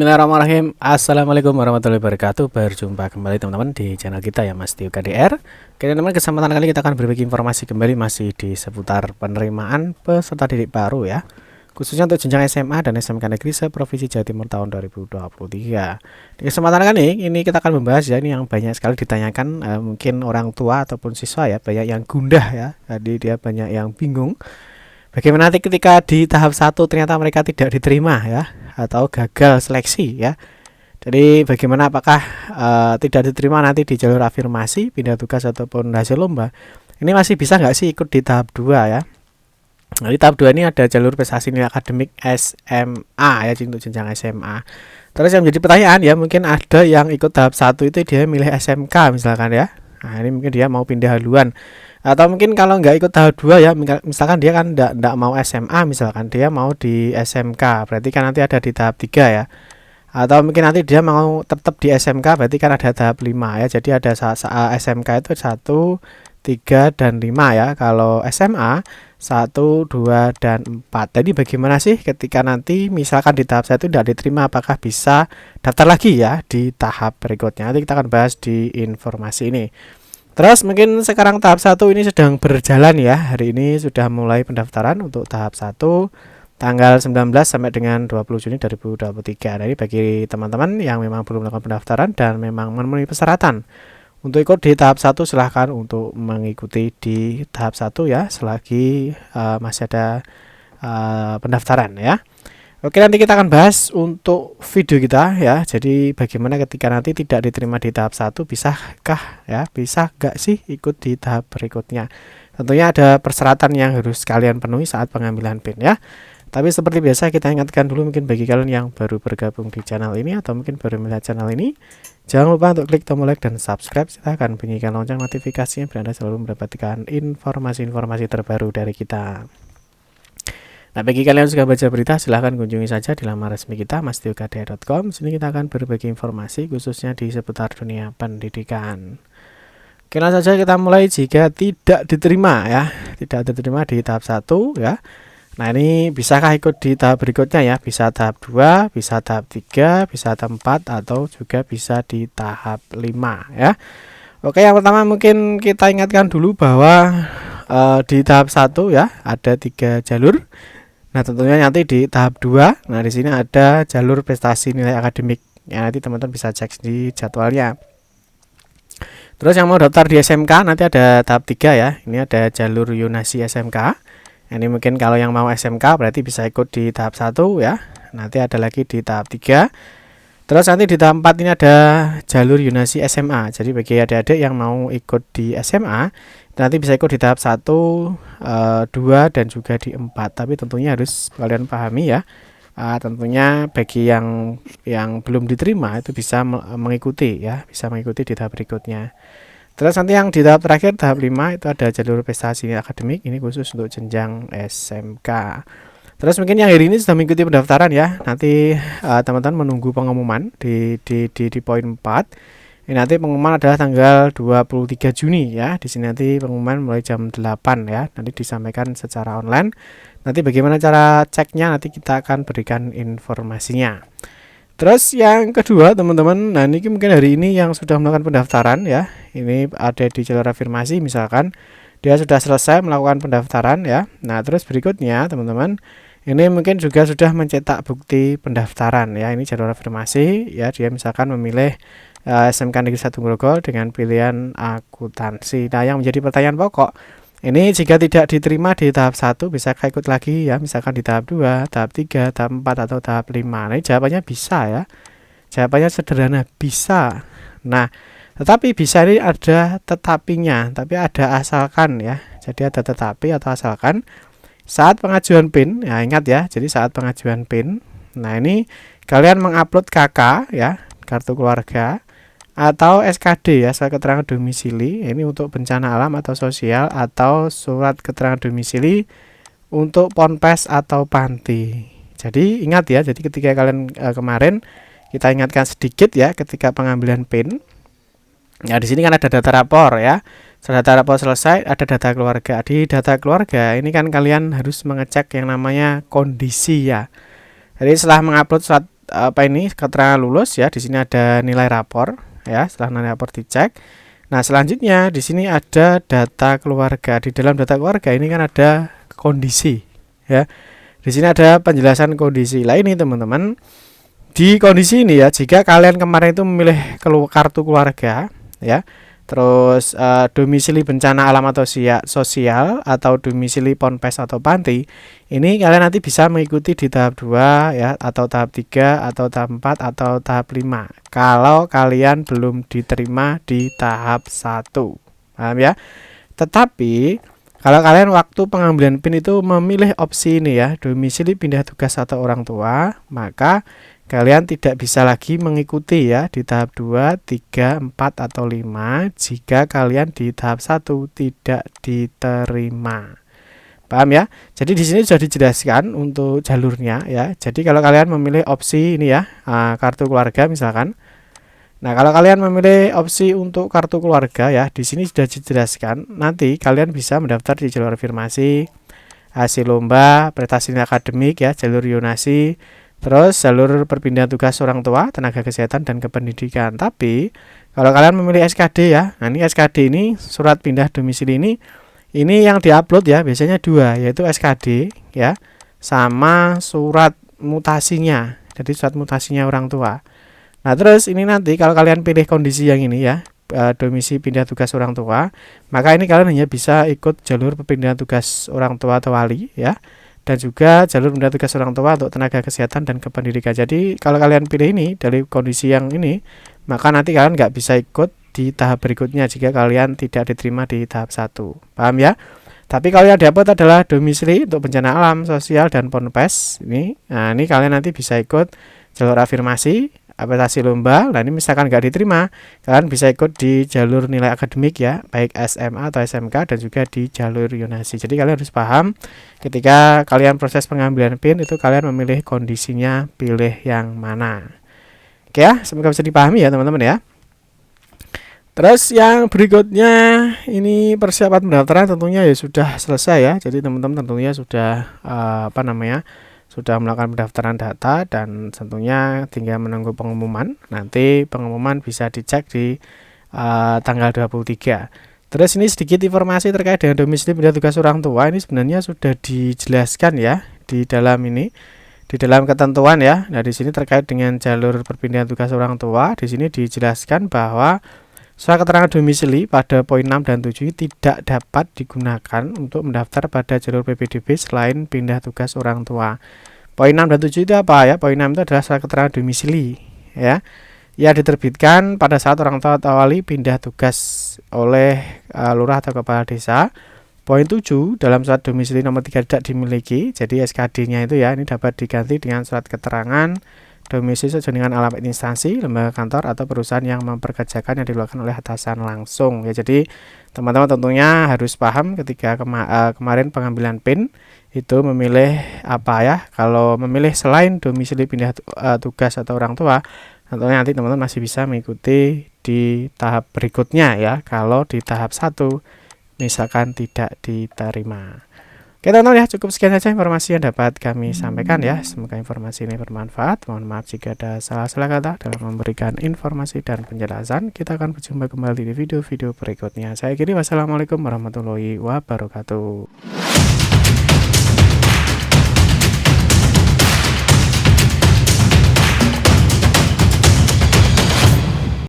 Bismillahirrahmanirrahim. Assalamualaikum warahmatullahi wabarakatuh. Berjumpa kembali teman-teman di channel kita ya, Mas Tio KDR. Oke teman-teman, kesempatan kali kita akan berbagi informasi kembali masih di seputar penerimaan peserta didik baru ya, khususnya untuk jenjang SMA dan SMK Negeri se-Provinsi Jawa Timur tahun 2023. Di kesempatan kali ini kita akan membahas ya, ini yang banyak sekali ditanyakan, mungkin orang tua ataupun siswa ya, banyak yang gundah ya. Jadi dia banyak yang bingung. Bagaimana nanti ketika di tahap 1 ternyata mereka tidak diterima ya, atau gagal seleksi ya. Jadi bagaimana, apakah tidak diterima nanti di jalur afirmasi, pindah tugas ataupun hasil lomba, ini masih bisa nggak sih ikut di tahap 2 ya. Nah, di tahap 2 ini ada jalur prestasi nilai akademik SMA ya, untuk jenjang SMA. Terus yang menjadi pertanyaan ya, mungkin ada yang ikut tahap 1 itu dia milih SMK misalkan ya. Nah, ini mungkin dia mau pindah haluan. Atau mungkin kalau nggak ikut tahap 2 ya, misalkan dia kan nggak mau SMA, misalkan dia mau di SMK, berarti kan nanti ada di tahap 3 ya. Atau mungkin nanti dia mau tetap di SMK, berarti kan ada tahap 5 ya. Jadi ada SMK itu 1, 3, dan 5 ya. Kalau SMA 1, 2, dan 4. Jadi bagaimana sih ketika nanti misalkan di tahap 1 tidak diterima, apakah bisa daftar lagi ya di tahap berikutnya? Nanti kita akan bahas di informasi ini. Terus mungkin sekarang tahap 1 ini sedang berjalan ya. Hari ini sudah mulai pendaftaran untuk tahap 1 tanggal 19 sampai dengan 20 Juni 2023. Jadi bagi teman-teman yang memang belum melakukan pendaftaran dan memang memenuhi persyaratan untuk ikut di tahap 1, silahkan untuk mengikuti di tahap 1 ya, selagi masih ada pendaftaran ya. Oke, nanti kita akan bahas untuk video kita ya. Jadi bagaimana ketika nanti tidak diterima di tahap 1, bisakah ya, bisa gak sih ikut di tahap berikutnya? Tentunya ada persyaratan yang harus kalian penuhi saat pengambilan PIN ya. Tapi seperti biasa kita ingatkan dulu, mungkin bagi kalian yang baru bergabung di channel ini atau mungkin baru melihat channel ini, jangan lupa untuk klik tombol like dan subscribe. Silahkan bunyikan lonceng notifikasinya biar Anda selalu mendapatkan informasi-informasi terbaru dari kita. Nah, bagi kalian yang suka baca berita, silahkan kunjungi saja di laman resmi kita, mastiokdr.com. Sini kita akan berbagi informasi khususnya di seputar dunia pendidikan. Oke, langsung saja kita mulai. Jika tidak diterima ya, tidak diterima di tahap 1 ya. Nah, ini bisakah ikut di tahap berikutnya ya? Bisa tahap 2, bisa tahap 3, bisa tahap 4, atau juga bisa di tahap 5 ya. Oke, yang pertama mungkin kita ingatkan dulu bahwa di tahap 1 ya ada 3 jalur. Nah, tentunya nanti di tahap 2, nah di sini ada jalur prestasi nilai akademik. Ya, nanti teman-teman bisa cek di jadwalnya. Terus yang mau daftar di SMK nanti ada tahap 3 ya. Ini ada jalur Yunasi SMK. Ini mungkin kalau yang mau SMK berarti bisa ikut di tahap 1 ya. Nanti ada lagi di tahap 3. Terus nanti di tahap 4 ini ada jalur Yunasi SMA. Jadi bagi adik-adik yang mau ikut di SMA, nanti bisa ikut di tahap 1, 2, dan juga di 4. Tapi tentunya harus kalian pahami ya. Tentunya bagi yang belum diterima itu bisa mengikuti ya, bisa mengikuti di tahap berikutnya. Terus nanti yang di tahap terakhir, tahap 5, itu ada jalur prestasi akademik. Ini khusus untuk jenjang SMK. Terus mungkin yang hari ini sudah mengikuti pendaftaran ya. Nanti teman-teman menunggu pengumuman di poin 4. Ini nanti pengumuman adalah tanggal 23 Juni ya. Di sini nanti pengumuman mulai jam 8 ya. Nanti disampaikan secara online. Nanti bagaimana cara ceknya nanti kita akan berikan informasinya. Terus yang kedua teman-teman, nah ini mungkin hari ini yang sudah melakukan pendaftaran ya. Ini ada di jalur afirmasi misalkan dia sudah selesai melakukan pendaftaran ya. Nah, terus berikutnya teman-teman, ini mungkin juga sudah mencetak bukti pendaftaran ya. Ini jalur afirmasi ya, dia misalkan memilih SMK Negeri 1 Grogol dengan pilihan akuntansi. Nah, yang menjadi pertanyaan pokok, ini jika tidak diterima di tahap 1, bisa ikut lagi ya, misalkan di tahap 2, tahap 3, tahap 4, atau tahap 5. Nah, ini jawabannya bisa ya. Jawabannya sederhana, bisa. Nah, tetapi bisa ini ada tetapinya, tapi ada asalkan ya. Jadi ada tetapi atau asalkan saat pengajuan PIN, ya ingat ya, jadi saat pengajuan PIN, nah ini kalian mengupload KK ya, kartu keluarga, atau SKD ya, surat keterangan domisili, ini untuk bencana alam atau sosial, atau surat keterangan domisili untuk ponpes atau panti. Jadi ingat ya, jadi ketika kalian kemarin kita ingatkan sedikit ya, ketika pengambilan PIN, ya di sini kan ada data rapor ya. Setelah data rapor selesai, ada data keluarga. Di data keluarga ini kan kalian harus mengecek yang namanya kondisi ya. Jadi setelah mengupload surat apa ini keterangan lulus ya. Di sini ada nilai rapor ya. Setelah nilai rapor dicek. Nah, selanjutnya di sini ada data keluarga. Di dalam data keluarga ini kan ada kondisi ya. Di sini ada penjelasan kondisi. Lah ini teman-teman, di kondisi ini ya, jika kalian kemarin itu memilih kartu keluarga ya, terus domisili bencana alam atau sosial atau domisili ponpes atau panti, ini kalian nanti bisa mengikuti di tahap 2 ya, atau tahap 3 atau tahap 4 atau tahap 5 kalau kalian belum diterima di tahap 1. Paham ya? Tetapi kalau kalian waktu pengambilan PIN itu memilih opsi ini ya, domisili pindah tugas atau orang tua, maka kalian tidak bisa lagi mengikuti ya di tahap 2, 3, 4 atau 5 jika kalian di tahap 1 tidak diterima. Paham ya? Jadi di sini sudah dijelaskan untuk jalurnya ya. Jadi kalau kalian memilih opsi ini ya, kartu keluarga misalkan. Nah, kalau kalian memilih opsi untuk kartu keluarga ya, di sini sudah dijelaskan. Nanti kalian bisa mendaftar di jalur afirmasi, hasil lomba, prestasi akademik ya, jalur yonasi, terus jalur perpindahan tugas orang tua, tenaga kesehatan, dan kependidikan. Tapi kalau kalian memilih SKD ya, nah ini SKD ini surat pindah domisili ini yang diupload ya biasanya 2, yaitu SKD ya, sama surat mutasinya. Jadi surat mutasinya orang tua. Nah terus ini nanti kalau kalian pilih kondisi yang ini ya, domisili pindah tugas orang tua, maka ini kalian hanya bisa ikut jalur perpindahan tugas orang tua atau wali ya, dan juga jalur pindah tugas orang tua untuk tenaga kesehatan dan kependidikan. Jadi kalau kalian pilih ini dari kondisi yang ini, maka nanti kalian nggak bisa ikut di tahap berikutnya jika kalian tidak diterima di tahap 1. Paham ya? Tapi kalau yang dapat adalah domisili untuk bencana alam, sosial, dan ponpes ini. Nah ini kalian nanti bisa ikut jalur afirmasi, prestasi lomba. Nah ini misalkan nggak diterima, kalian bisa ikut di jalur nilai akademik ya, baik SMA atau SMK, dan juga di jalur yonasi. Jadi kalian harus paham ketika kalian proses pengambilan PIN itu kalian memilih kondisinya pilih yang mana. Oke ya, semoga bisa dipahami ya teman-teman ya. Terus yang berikutnya ini persiapan pendaftaran tentunya ya sudah selesai ya. Jadi teman-teman tentunya sudah sudah melakukan pendaftaran data dan tentunya tinggal menunggu pengumuman. Nanti pengumuman bisa dicek di tanggal 23. Terus ini sedikit informasi terkait dengan domisili pindah tugas orang tua. Ini sebenarnya sudah dijelaskan ya di dalam ini, di dalam ketentuan ya. Nah, di sini terkait dengan jalur perpindahan tugas orang tua, di sini dijelaskan bahwa surat keterangan domisili pada poin 6 dan 7 tidak dapat digunakan untuk mendaftar pada jalur PPDB selain pindah tugas orang tua. Poin 6 dan 7 itu apa ya? Poin 6 itu adalah surat keterangan domisili ya, yang diterbitkan pada saat orang tua atau wali pindah tugas oleh lurah atau kepala desa. Poin 7, dalam surat domisili nomor 3 tidak dimiliki, jadi SKD-nya itu ya, ini dapat diganti dengan surat keterangan domisili sesuai dengan alamat instansi, lembaga kantor, atau perusahaan yang memperkerjakan yang dilakukan oleh atasan langsung ya. Jadi teman-teman tentunya harus paham ketika kemarin pengambilan PIN itu memilih apa ya. Kalau memilih selain domisili pindah tugas atau orang tua, tentunya nanti teman-teman masih bisa mengikuti di tahap berikutnya ya, kalau di tahap 1 misalkan tidak diterima. Oke teman-teman ya, cukup sekian saja informasi yang dapat kami sampaikan ya. Semoga informasi ini bermanfaat. Mohon maaf jika ada salah-salah kata dalam memberikan informasi dan penjelasan. Kita akan berjumpa kembali di video-video berikutnya. Saya akhiri, wassalamualaikum warahmatullahi wabarakatuh.